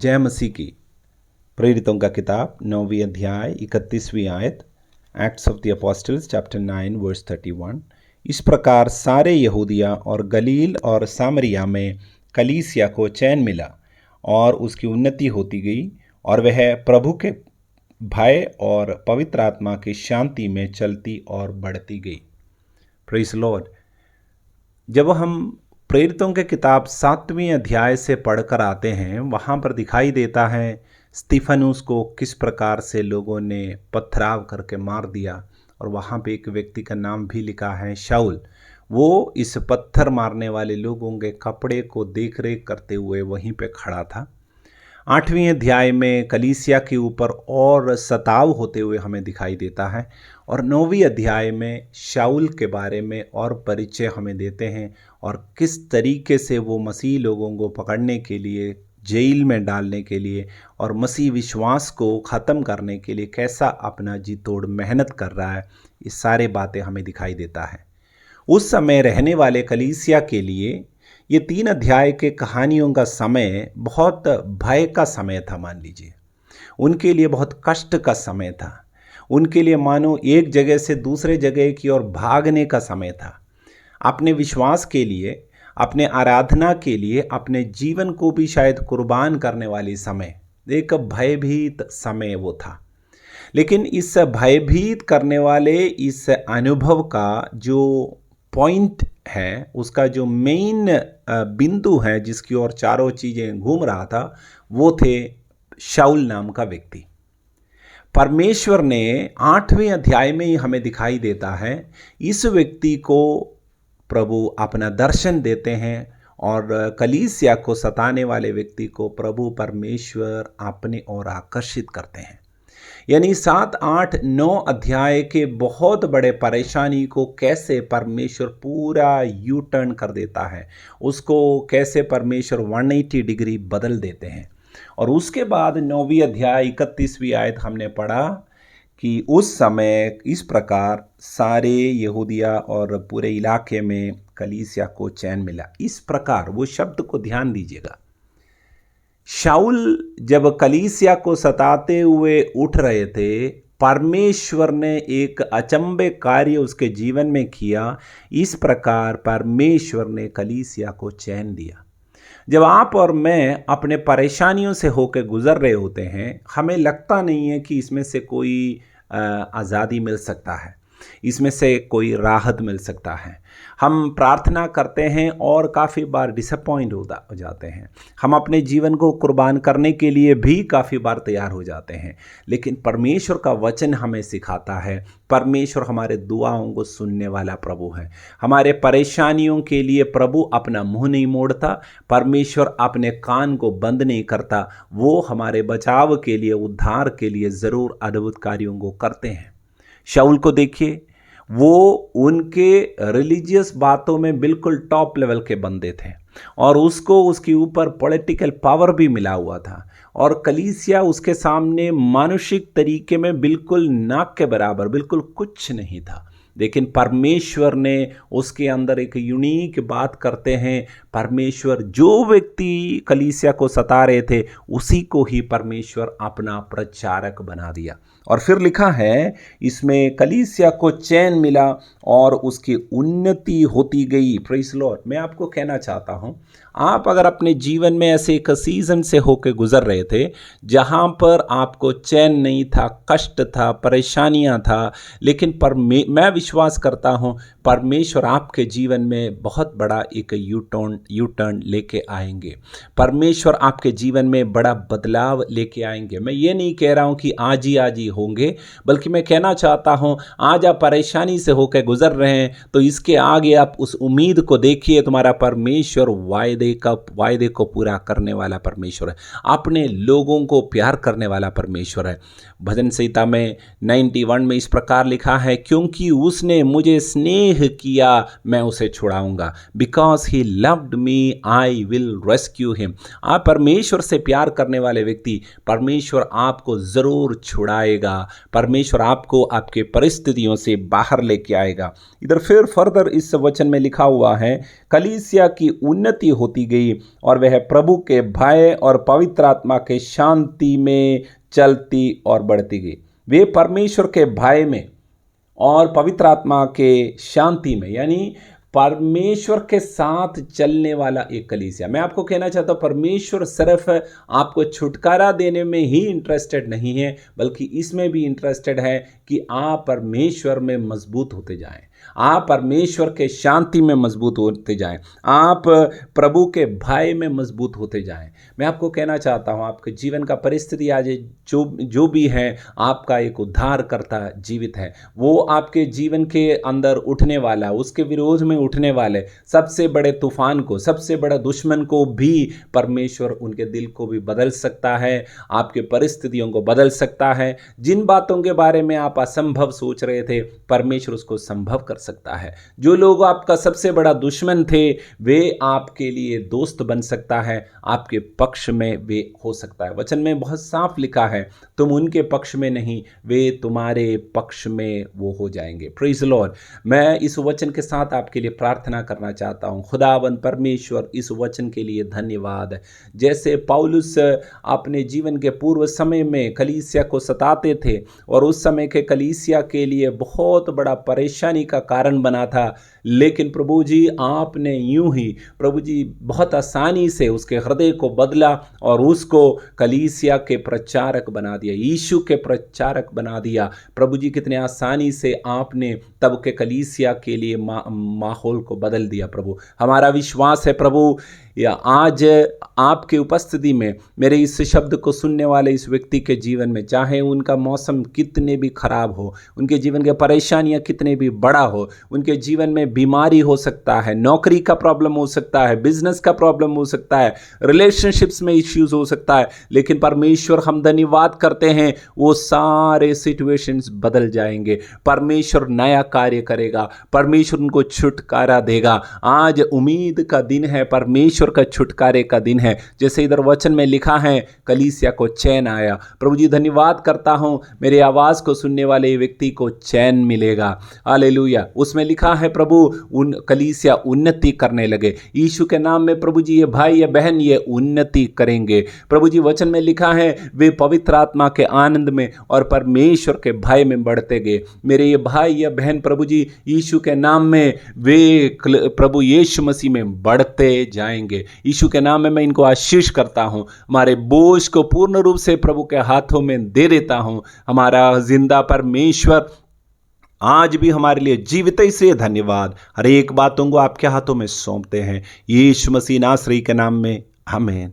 जय मसीह की। प्रेरितों का किताब 9वीं अध्याय 31वीं आयत, Acts of the Apostles chapter 9 verse 31। इस प्रकार सारे यहूदिया और गलील और सामरिया में कलीसिया को चैन मिला और उसकी उन्नति होती गई और वह प्रभु के भय और पवित्र आत्मा की शांति में चलती और बढ़ती गई। Praise Lord. जब हम प्रेरितों के किताब 7वें अध्याय से पढ़कर आते हैं, वहाँ पर दिखाई देता है स्तिफनुस को किस प्रकार से लोगों ने पथराव करके मार दिया। और वहाँ पे एक व्यक्ति का नाम भी लिखा है शाऊल। वो इस पत्थर मारने वाले लोगों के कपड़े को देख रेख करते हुए वहीं पे खड़ा था। 8वें अध्याय में कलीसिया के ऊपर और सताव होते हुए हमें दिखाई देता है और 9वीं अध्याय में शाऊल के बारे में और परिचय हमें देते हैं और किस तरीके से वो मसीह लोगों को पकड़ने के लिए, जेल में डालने के लिए और मसीह विश्वास को ख़त्म करने के लिए कैसा अपना जी तोड़ मेहनत कर रहा है। ये सारे बातें हमें दिखाई देता है। उस समय रहने वाले कलीसिया के लिए ये 3 अध्याय के कहानियों का समय बहुत भय का समय था। मान लीजिए उनके लिए बहुत कष्ट का समय था। उनके लिए मानो एक जगह से दूसरे जगह की ओर भागने का समय था। अपने विश्वास के लिए, अपने आराधना के लिए अपने जीवन को भी शायद कुर्बान करने वाली समय, एक भयभीत समय वो था। लेकिन इस भयभीत करने वाले इस अनुभव का जो पॉइंट है, उसका जो मेन बिंदु है जिसकी ओर चारों चीज़ें घूम रहा था, वो थे शाऊल नाम का व्यक्ति। परमेश्वर ने 8वें अध्याय में ही हमें दिखाई देता है, इस व्यक्ति को प्रभु अपना दर्शन देते हैं और कलीसिया को सताने वाले व्यक्ति को प्रभु परमेश्वर अपने ओर आकर्षित करते हैं। यानी 7, 8, 9 अध्याय के बहुत बड़े परेशानी को कैसे परमेश्वर पूरा यू टर्न कर देता है, उसको कैसे परमेश्वर 180 डिग्री बदल देते हैं। और उसके बाद 9वीं अध्याय 31वीं आयत हमने पढ़ा कि उस समय इस प्रकार सारे यहूदिया और पूरे इलाके में कलीसिया को चैन मिला। इस प्रकार, वो शब्द को ध्यान दीजिएगा। शाऊल जब कलीसिया को सताते हुए उठ रहे थे, परमेश्वर ने एक अचंभे कार्य उसके जीवन में किया। इस प्रकार परमेश्वर ने कलीसिया को चैन दिया। जब आप और मैं अपने परेशानियों से होकर गुजर रहे होते हैं, हमें लगता नहीं है कि इसमें से कोई आज़ादी मिल सकता है, इसमें से कोई राहत मिल सकता है। हम प्रार्थना करते हैं और काफ़ी बार डिसअपॉइंट हो जाते हैं। हम अपने जीवन को कुर्बान करने के लिए भी काफ़ी बार तैयार हो जाते हैं। लेकिन परमेश्वर का वचन हमें सिखाता है, परमेश्वर हमारे दुआओं को सुनने वाला प्रभु है। हमारे परेशानियों के लिए प्रभु अपना मुंह नहीं मोड़ता, परमेश्वर अपने कान को बंद नहीं करता। वो हमारे बचाव के लिए, उद्धार के लिए ज़रूर अद्भुत कार्यों को करते हैं। शाऊल को देखिए, वो उनके रिलीजियस बातों में बिल्कुल टॉप लेवल के बंदे थे और उसको उसके ऊपर पॉलिटिकल पावर भी मिला हुआ था और कलीसिया उसके सामने मानुषिक तरीके में बिल्कुल नाक के बराबर, बिल्कुल कुछ नहीं था। लेकिन परमेश्वर ने उसके अंदर एक यूनिक बात करते हैं। परमेश्वर जो व्यक्ति कलीसिया को सता रहे थे, उसी को ही परमेश्वर अपना प्रचारक बना दिया। और फिर लिखा है इसमें, कलीसिया को चैन मिला और उसकी उन्नति होती गई। Praise Lord. मैं आपको कहना चाहता हूँ, आप अगर अपने जीवन में ऐसे एक सीज़न से होकर गुजर रहे थे जहाँ पर आपको चैन नहीं था, कष्ट था, परेशानियाँ था, लेकिन मैं विश्वास करता हूँ परमेश्वर आपके जीवन में बहुत बड़ा एक यू टर्न लेके आएंगे। परमेश्वर आपके जीवन में बड़ा बदलाव लेके आएंगे। मैं ये नहीं कह रहा हूँ कि आज ही होंगे, बल्कि मैं कहना चाहता हूँ आज आप परेशानी से होकर गुजर रहे हैं तो इसके आगे आप उस उम्मीद को देखिए, तुम्हारा परमेश्वर वायदे को पूरा करने वाला परमेश्वर है, अपने लोगों को प्यार करने वाला परमेश्वर है। भजन संहिता में 91 में इस प्रकार लिखा है, क्योंकि उसने मुझे स्नेह किया मैं उसे छुड़ाऊंगा। Because he loved me I will rescue him. आप परमेश्वर से प्यार करने वाले व्यक्ति, परमेश्वर आपको ज़रूर छुड़ाएगा, परमेश्वर आपको आपके परिस्थितियों से बाहर लेके आएगा। इधर फिर फर्दर इस वचन में लिखा हुआ है, कलीसिया की उन्नति होती होती गई और वह प्रभु के भय और पवित्र आत्मा के शांति में चलती और बढ़ती गई। वे परमेश्वर के भय में और पवित्र आत्मा के शांति में, यानी परमेश्वर के साथ चलने वाला एक कलीसिया। मैं आपको कहना चाहता हूँ, परमेश्वर सिर्फ आपको छुटकारा देने में ही इंटरेस्टेड नहीं है, बल्कि इसमें भी इंटरेस्टेड है कि आप परमेश्वर में मजबूत होते जाएं, आप परमेश्वर के शांति में मजबूत होते जाएं, आप प्रभु के भय में मजबूत होते जाएं। मैं आपको कहना चाहता हूं, आपके जीवन का परिस्थिति आज जो भी है, आपका एक उद्धारकर्ता जीवित है। वो आपके जीवन के अंदर उठने वाला, उसके विरोध में उठने वाले सबसे बड़े तूफान को, सबसे बड़ा दुश्मन को भी परमेश्वर उनके दिल को भी बदल सकता है, आपके परिस्थितियों को बदल सकता है। जिन बातों के बारे में आप असंभव सोच रहे थे, परमेश्वर उसको संभव कर सकता है। जो लोग आपका सबसे बड़ा दुश्मन थे, वे आपके लिए दोस्त बन सकता है, आपके पक्ष में वे हो सकता है। वचन में बहुत साफ लिखा है, तुम उनके पक्ष में नहीं, वे तुम्हारे पक्ष में वो हो जाएंगे। Praise the Lord. मैं इस वचन के साथ आपके लिए प्रार्थना करना चाहता हूँ। खुदावंद परमेश्वर, इस वचन के लिए धन्यवाद। जैसे पौलुस अपने जीवन के पूर्व समय में कलीसिया को सताते थे और उस समय के कलीसिया के लिए बहुत बड़ा परेशानी का कारण बना था, लेकिन प्रभु जी आपने यूं ही प्रभु जी बहुत आसानी से उसके हृदय को बदला और उसको कलीसिया के प्रचारक बना दिया, यीशु के प्रचारक बना दिया। प्रभु जी कितने आसानी से आपने तब के कलीसिया के लिए माहौल को बदल दिया। प्रभु, हमारा विश्वास है प्रभु, या आज आपके उपस्थिति में मेरे इस शब्द को सुनने वाले इस व्यक्ति के जीवन में, चाहे उनका मौसम कितने भी खराब हो, उनके जीवन के परेशानियां कितने भी बड़ा हो, उनके जीवन में बीमारी हो सकता है, नौकरी का प्रॉब्लम हो सकता है, बिजनेस का प्रॉब्लम हो सकता है, रिलेशनशिप्स में इश्यूज हो सकता है, लेकिन परमेश्वर हम धन्यवाद करते हैं, वो सारे सिचुएशंस बदल जाएंगे। परमेश्वर नया कार्य करेगा, परमेश्वर उनको छुटकारा देगा। आज उम्मीद का दिन है, परमेश्वर का छुटकारे का दिन है। जैसे इधर वचन में लिखा है, कलीसिया को चैन आया। प्रभु जी धन्यवाद करता हूं, मेरे आवाज को सुनने वाले व्यक्ति को चैन मिलेगा। हालेलुया। उसमें लिखा है प्रभु, उन कलीसिया उन्नति करने लगे। यीशु के नाम में प्रभु जी ये भाई या बहन ये उन्नति करेंगे। प्रभु जी वचन में लिखा है, वे पवित्र आत्मा के आनंद में और परमेश्वर के भय में बढ़ते गए। मेरे ये भाई या बहन प्रभु जी यीशु के नाम में वे प्रभु यीशु मसीह में बढ़ते जाएंगे। यीशु के नाम में मैं इनको आशीष करता हूं। हमारे बोझ को पूर्ण रूप से प्रभु के हाथों में दे देता हूं। हमारा जिंदा परमेश्वर आज भी हमारे लिए जीवित, इसलिए धन्यवाद। हर एक बातों को आपके हाथों में सौंपते हैं, यीशु मसीह नासरी के नाम में, आमीन।